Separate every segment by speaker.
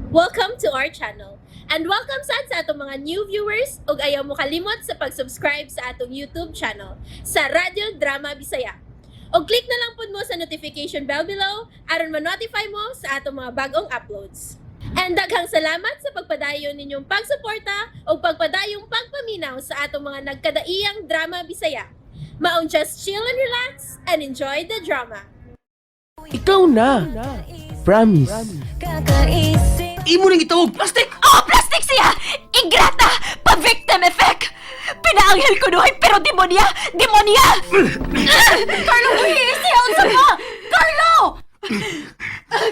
Speaker 1: Welcome to our channel. And welcome sa atong mga new viewers ug ayaw mo kalimot sa pag-subscribe sa atong YouTube channel sa Radio Drama Bisaya. O click na lang pud mo sa notification bell below aron ma-notify mo sa atong mga bagong uploads. And daghang salamat sa pagpadayon ninyong pagsuporta o pagpadayong pagpaminaw sa atong mga nagkadaiyang Drama Bisaya. Maong just chill and relax and enjoy the drama.
Speaker 2: Ikaw na. Promise.
Speaker 3: Imo nang itawag plastic!
Speaker 4: Oh, plastic siya! Ingrata! Pa-victim effect! Pinaanghel ko nuhay pero demonya! Demonya! Carlo, buhi! Siya unsa ka! Carlo!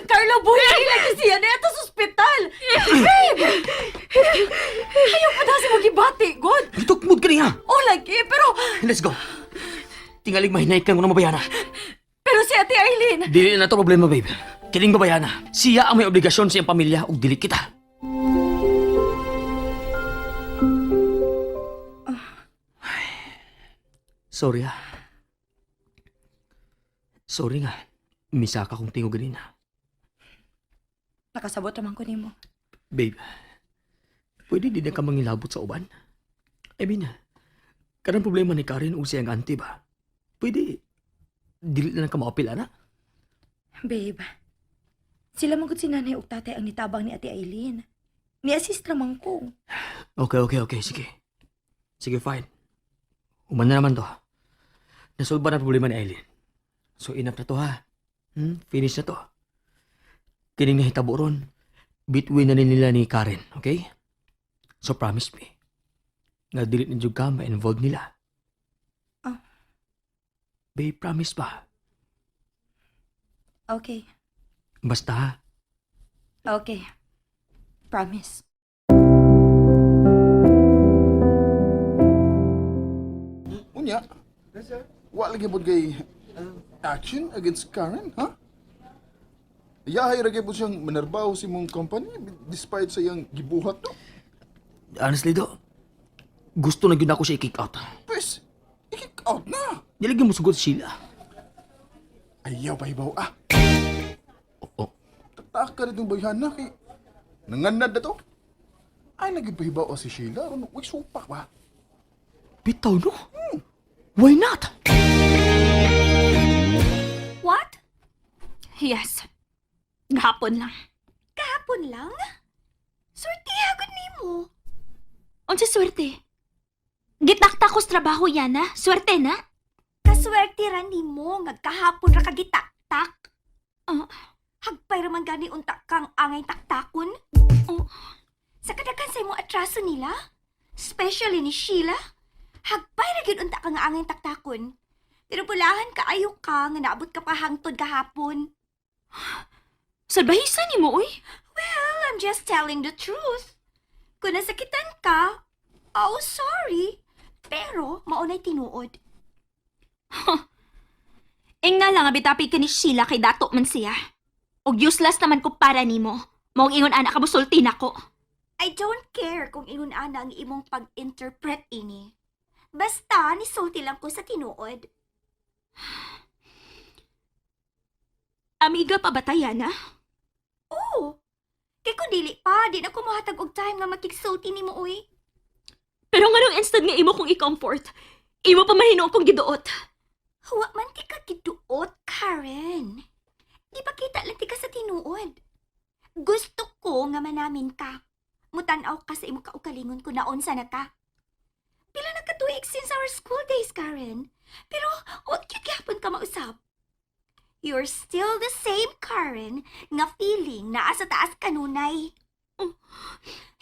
Speaker 4: Carlo, buhi! Lagi siya na ito sa ospital! Babe! Ayaw pa dasi mo gibati, God!
Speaker 3: Tukmod ka niya!
Speaker 4: Oh, lagi, pero...
Speaker 3: Let's go! Tingalig mahinay ka muna mabayana.
Speaker 4: Pero si Ate Aileen...
Speaker 3: Dili na to problema, babe. Kiling babayana. Siya ang may obligasyon sa iyang pamilya ug dili kita. Sorry Sorry nga. Misa ka kung tingo ganina.
Speaker 4: Nakasabot naman ko nimo.
Speaker 3: Babe, pwede di na ka mangilabot sa uban? I mean, kanang problema ni Karen o siyang auntie ba? Pwede, dili na ka maapil, ana?
Speaker 4: Babe, sila magod si nanay ug tatay ang nitabang ni Ate Aileen. Ni-assist naman ko.
Speaker 3: Okay. Sige, fine. Uman na naman to. Nasolve na ang problema ni Aileen. So, enough na to, ha? Finish na to. Kining nahitabo ron, between na nila ni Karen, okay? So, promise me, nga dili na jud ka ma-involve nila.
Speaker 4: Oh.
Speaker 3: Babe, promise ba?
Speaker 4: Okay.
Speaker 3: Basta, ha?
Speaker 4: Okay. Promise.
Speaker 5: Unya, wa lagi po kay action against Karen, ha? Yahay lagi po siyang manarbaho si mong company despite sa iyang gibuhat, no?
Speaker 3: Honestly, do, gusto na yun ako siya i-kick out.
Speaker 5: Pwes, i-kick out na.
Speaker 3: Nilagyan mo sugod si Sheila.
Speaker 5: Ayaw pa ibaw,
Speaker 3: Oh,
Speaker 5: Tataka rin yung bayhan na kay nanganad na to. Ay, nagipahibaw si Sheila, ron, wag supak ba?
Speaker 3: bitaw, no? Why not?
Speaker 4: What? Yes. Gahapon lang.
Speaker 6: Kahapon lang? Swerte agad nimo.
Speaker 4: Unsa swerte? Gitakta ko sa trabaho yan, ha? Swerte na?
Speaker 6: Kaswerte ra nimo nga kahapon ra kagitaktak.
Speaker 4: Oh,
Speaker 6: Hagpay ra man gani unta kang angay taktakon.
Speaker 4: oh.
Speaker 6: Sa kadakan sa imong atraso nila, especially ni Sheila, hagpay ra gyud unta ka nga angay taktakon. Pero bulahan kaayo ka nga naabot ka pa hangtod kahapon.
Speaker 4: Salbahisan ni mo, uy.
Speaker 6: Well, I'm just telling the truth. Kung nasakitan ka, oh sorry. Pero maunay tinuod.
Speaker 4: Ingna lang nga bitapi ka ni Sheila kay dato man siya. Og useless naman ko para nimo. Maong ingon anak ka musulti nako.
Speaker 6: I don't care kung ingon ana ang imong pag-interpret ini. Basta nisulti lang ko sa tinuod.
Speaker 4: Amiga pa ba tayana?
Speaker 6: Oo. Kay kung dili pa, di na ko mahatag og time nga makigsulti nimo uy.
Speaker 4: Pero nga nung instant nga imo kong i-comfort, imo pa mahino akong giduot.
Speaker 6: Huwag man ti ka giduot, Karen. Di pa kita lang ti ka sa tinuod. Gusto ko nga manamin ka. Mutanaw ka sa imo kaugalingon ko na unsa na ka. Pila na katuig since our school days, Karen. Pero huwag yun gapon ka mausap. You're still the same Karen nga feeling na sa taas kanunay.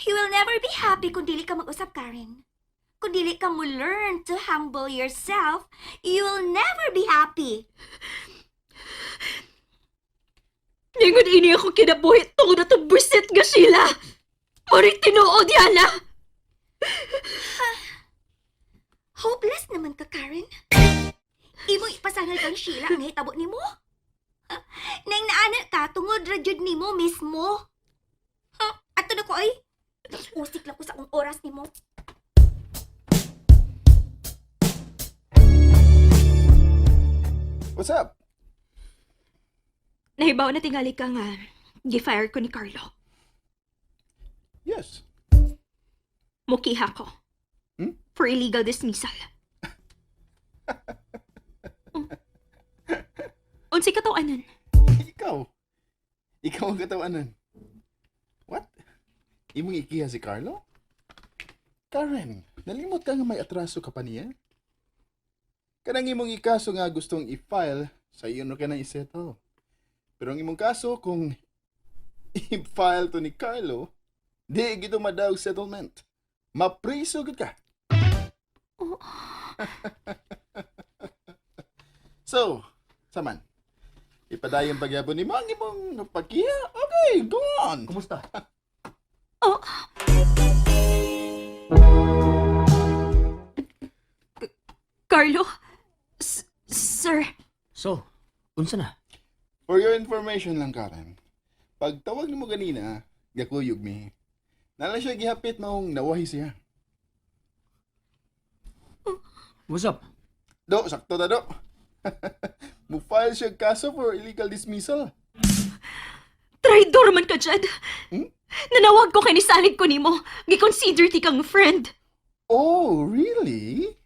Speaker 6: You will never be happy kung dili ka mag-usap, Karen. Kung dili ka mo learn to humble yourself, you will never be happy.
Speaker 4: Ningon ini ako kinabuhi tungod na itong busit nga Sheila. Moring tinuod yana.
Speaker 6: Hopeless naman ka, Karen. Imo ipasangal kang Sheila ang hitabo nimo. Nang naana ka, tungod ra jud nimo mismo. Ato na ko ay. Usik lang ko sa akong oras nimo.
Speaker 5: What's up?
Speaker 4: Nahibaw na tingali ka nga, gi-fire ko ni Carlo.
Speaker 5: Yes.
Speaker 6: Mukiha ko.
Speaker 5: Hmm?
Speaker 6: For illegal dismissal. Unsay katawanan?
Speaker 5: Ikaw. Ikaw ang katawanan. What? Imong ikiha si Carlo? Karen, nalimot ka nga may atraso ka pa niya? Kanang imong ikaso nga gustong i-file, sa iyo no ka na isettle. Pero ang imong kaso, kung i-file to ni Carlo, di gito madaog settlement. Mapriso gud ka. So, saman. Ipadayon pagyapon ni mo ang imong pagkiha? Okay, go on.
Speaker 3: Kumusta?
Speaker 6: Carlo? Sir?
Speaker 3: So, unsa na?
Speaker 5: For your information lang, Karen. Pag tawag ni mo ganina, gakuyog mi. Nala siya gihapit maong nawahi siya.
Speaker 3: What's up?
Speaker 5: Do, sakto na do. Mo-file siya kaso for illegal dismissal.
Speaker 6: Traidor man ka dyan.
Speaker 5: Hmm?
Speaker 6: Nanawag ko kay nisalig ko nimo. Gi-consider ti kang friend.
Speaker 5: Oh, really?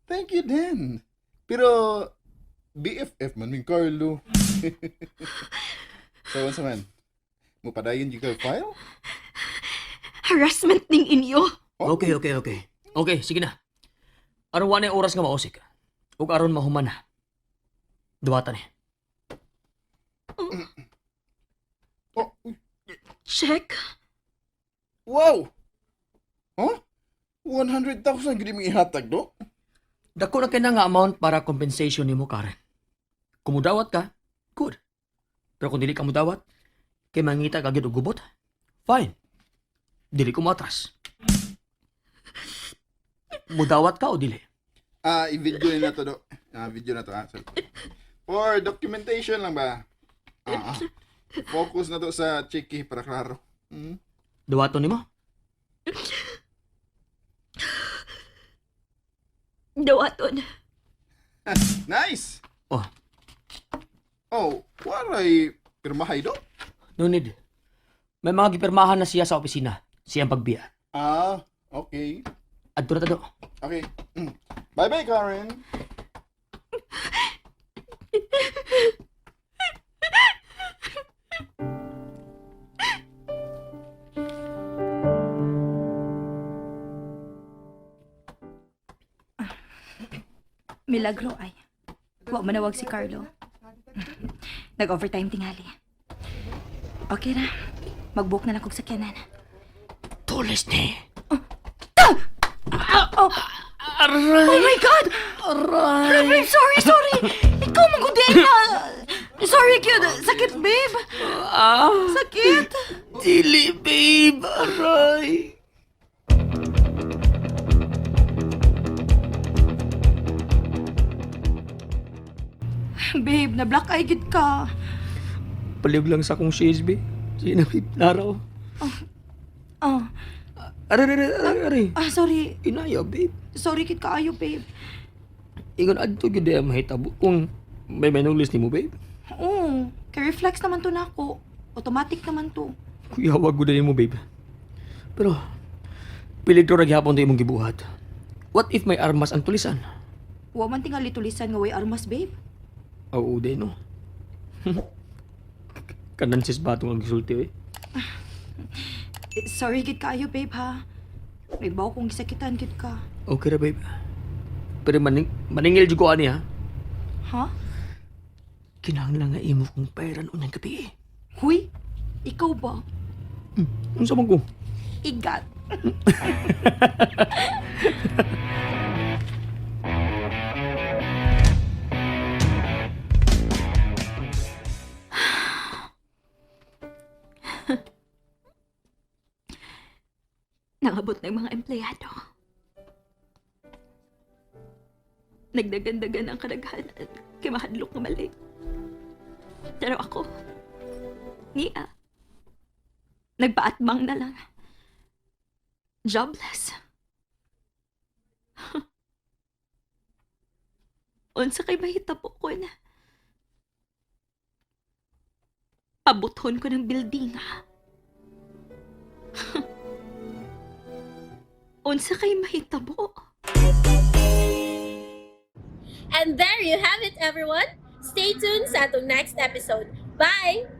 Speaker 5: Thank you then. Pero, BFF man min Carlo. So, once man, mupadayon yung file?
Speaker 6: Harassment ning inyo.
Speaker 5: Oh.
Speaker 3: Okay. Okay, sige na. Aron wa na oras nga mausik. Ug aron mahuman na. Duwata ni.
Speaker 5: Oh,
Speaker 6: Check.
Speaker 5: wow! Huh? 100,000 gini mo ihatag, do?
Speaker 3: Dako na kay na nga amount para compensation nimo, Karen. Kung mudawat ka, good. Pero kung dili ka mudawat, kay mangita ka gyud og gubot, fine. Dili ko matras. Mudawat ka o dili?
Speaker 5: I-video na to, do. Video na to, sorry. For documentation lang ba? Focus na to sa chiki para klaro. Hmm?
Speaker 3: Duwaton nimo?
Speaker 6: Dawaton.
Speaker 5: Nice!
Speaker 3: Oh,
Speaker 5: Oh, waray pirmahay, do?
Speaker 3: no need. May mga gipirmahan na siya sa opisina. Siyang pagbiya.
Speaker 5: Okay.
Speaker 3: Adto na tado.
Speaker 5: Okay. Bye-bye, Karen.
Speaker 6: Milagro ay. Wa manawag si Carlo. Nag-overtime tingali. Okay na. Mag-book na lang kog sakyanan.
Speaker 3: Tulis ni.
Speaker 6: Oh my God!
Speaker 3: Aray!
Speaker 6: Babe, sorry! Ikaw magudin na! Sorry, kid. Sakit, babe. Sakit.
Speaker 3: Dili, babe. Aray!
Speaker 6: Babe, na-black eye gid ka.
Speaker 3: Paliyog lang sa akong shades, babe. Sige na, babe. Naraw.
Speaker 6: Oh,
Speaker 3: Aray.
Speaker 6: sorry.
Speaker 3: Inaya, babe.
Speaker 6: Sorry, kid kaayo, babe.
Speaker 3: Ingon adto gyud ay mahitabo kung may manulis nimo, babe.
Speaker 6: Oo, kay reflex naman to nako. Automatic naman to.
Speaker 3: Kuya, wag gud nimo, babe. Pero pilig to ra gyapon to imong gibuhat. What if may armas ang tulisan?
Speaker 6: Wa man tingali tulisan nga way armas, babe.
Speaker 3: Oo, day no. Kanan sis batong ang gisulti, eh.
Speaker 6: Sorry, kid kaayo, babe, ha. May baw kong gisakitan, kid ka.
Speaker 3: Okay ra, babe. Pero maningil jud ko ani, ha.
Speaker 6: Ha?
Speaker 3: Kinahanglan nga imo kong pairan unyang gabi, eh.
Speaker 6: Huy, ikaw ba?
Speaker 3: Unsa man ko?
Speaker 6: Igat. Nangabot ng mga empleyado. Nagdagan-dagan ang kadaghanan kay mahadlok na mali. Pero ako, niya, nagpaatbang na lang. Jobless. Unsa kay mahitabo ko na. Pabuthon ko ng building.
Speaker 4: unsa kay mahitabo?
Speaker 1: And there you have it, everyone. Stay tuned sa atong next episode. Bye!